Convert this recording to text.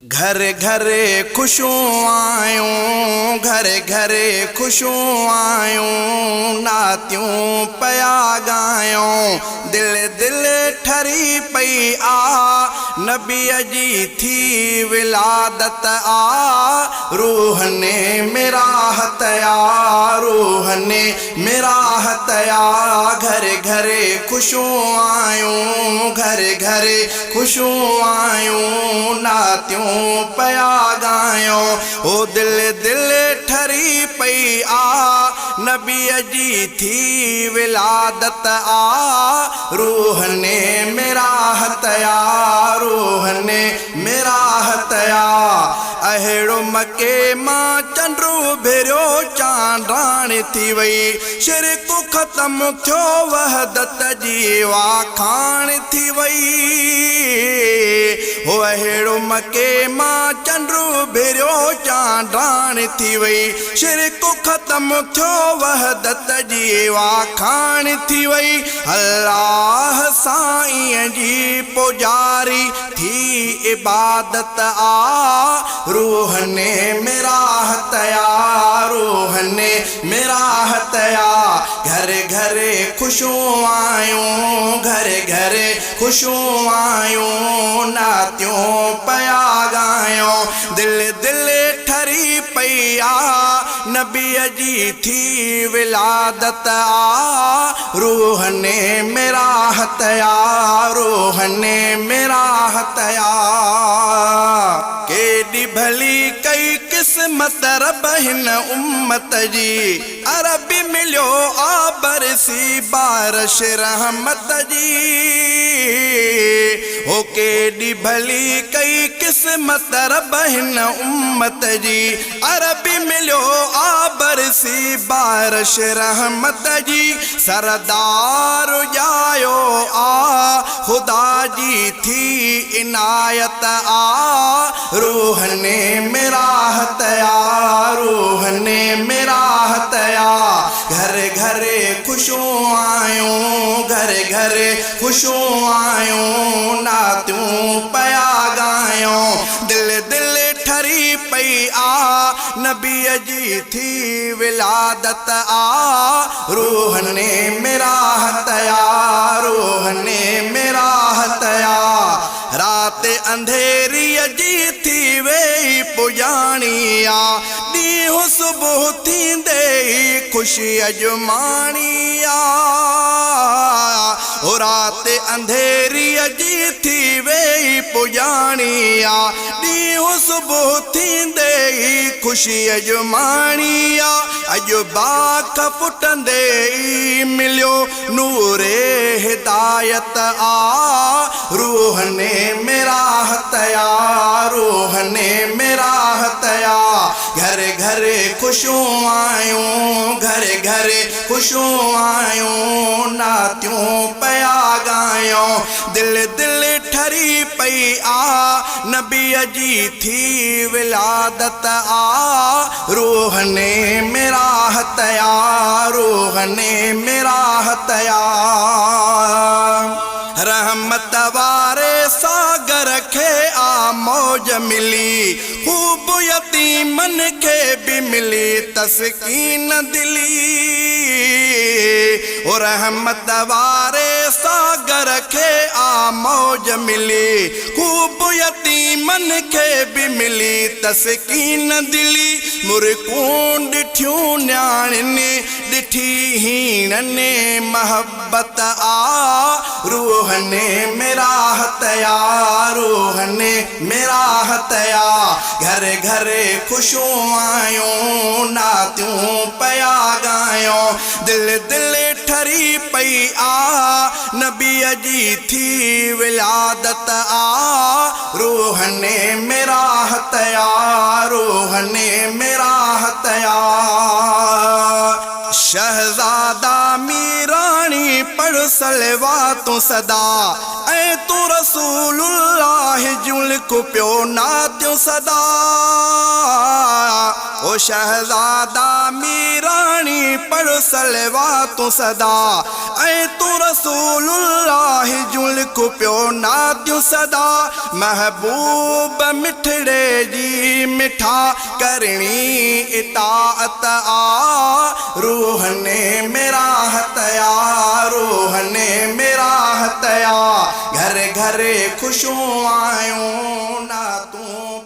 घर घरे खुशूं आयूं, घर घरे खुशूं आयूं, नातियूं पया गायूं, दिल दिल ठरी पई आ, नबीअ जी थी विलादत आ, रूह ने मेरा हतया, रूह ने मेरा हतया। घर घरे खुशूं आयूं, घर घरे खुशूं आयूं, नातियूं पया गायूं, ओ दिल दिल ठरी पई आ, नबीअ जी थी विलादत आ, रूह ने मेरा हतया, रूह ने मेरा हतया। अहिड़ो मके मां चंडू भेरियो चांडाण थी वई, शिरक ख़त्म थियो वहदत जी वाखाण थी वई, हो अहिड़ो मके मां चंडू भेरियो चांडाण थी वई, शिरक ख़त्म थियो वहदत जी वाखाण थी वई। अल्लाह साईं जी पुजारी थी इबादत आ, रूह ने मेरा हतया, रूह ने मेरा हतया। घर घरे खुशूं आयूं, घर घरे खुशूं आयूं, नातियूं पया गायूं, दिल दिल ठरी पई आ, नबीअ जी थी विलादत आ, रूह ने मेरा हतया, रूह ने मेरा हतया। केॾी भली कई किस्मत रब हिन उम्मत जी, अरबी मिलियो आ बरसी बारिश रहमत जी, हो केॾी भली कई किस्मत रब हिन उम्मत जी, अरबी मिलियो आ बरसी बारिश रहमत जी। सरदार जायो आ, खुदा जी थी इनायत आ, रूह ने मेरा हतया, रूह ने मेरा हतया। घर घरे खुशूं आयूं, घर घरे खुशूं आयूं, नातियूं पया गायूं, दिल दिल ठरी पई आ, नबीअ जी थी विलादत आ, रूह ने मेरा हतया, रूह ने मेरा हतया। रात अंधेरीअ जी थी वेई पुजाणिया, ॾींहुं सुबुह थींदे ई ख़ुशी अजमाणिया, ओ रात अंधेरीअ जी थी वेई पुजाणिया, ॾींहुं सुबुह थींदे ई ख़ुशी अजमाणिया। अॼु बाख फुटंदे ई मिलियो नूरे हिदायत आ, रूह ने मेरा हतया, रूह ने मेरा हतया। घर घरे खुशूं आयूं, घर घरे खुशूं आयूं, नातियूं पया गायूं, दिल दिल ठरी पई आ, नबीअ जी थी विलादत आ, रूह ने मेरा हतया, रूह ने मेरा हतया। रहमत वारे सागर खे आ मौज मिली, खूब यतीमन खे भी मिली तस्कीन दिली, और रहमत वारे सागर खे आ मौज मिली, खूब यतीमन खे भी मिली तस्कीन दिली। मुर्कूं ॾिठियूं न्याणियुनि ॾिठी हीणनि महबत आ, रूह ने मेरा हतया, रूह ने मेरा हतया। घर घरे खुशूं आयूं, नातियूं पया गायूं, दिल दिल ठरी पई आ, नबीअ जी थी विलादत आ, रूह ने मेरा हतया, रूह ने मेरा हतया। शहजादा मीरानी पढ़ सलवातु सदा, ऐं तू रसूलुल्लाह जुल को पियो नातियूं सदा, ओ शहजादा मीरानी पानी पढ़ सलवा तू सदा ऐ तू रसूलुल्लाह जुल को प्यो ना त्यूं सदा महबूब मिठड़े जी मिठा करनी इताअत आ रूह ने मेरा हतया रूह ने मेरा हतया घर घर खुशू आयूं ना तू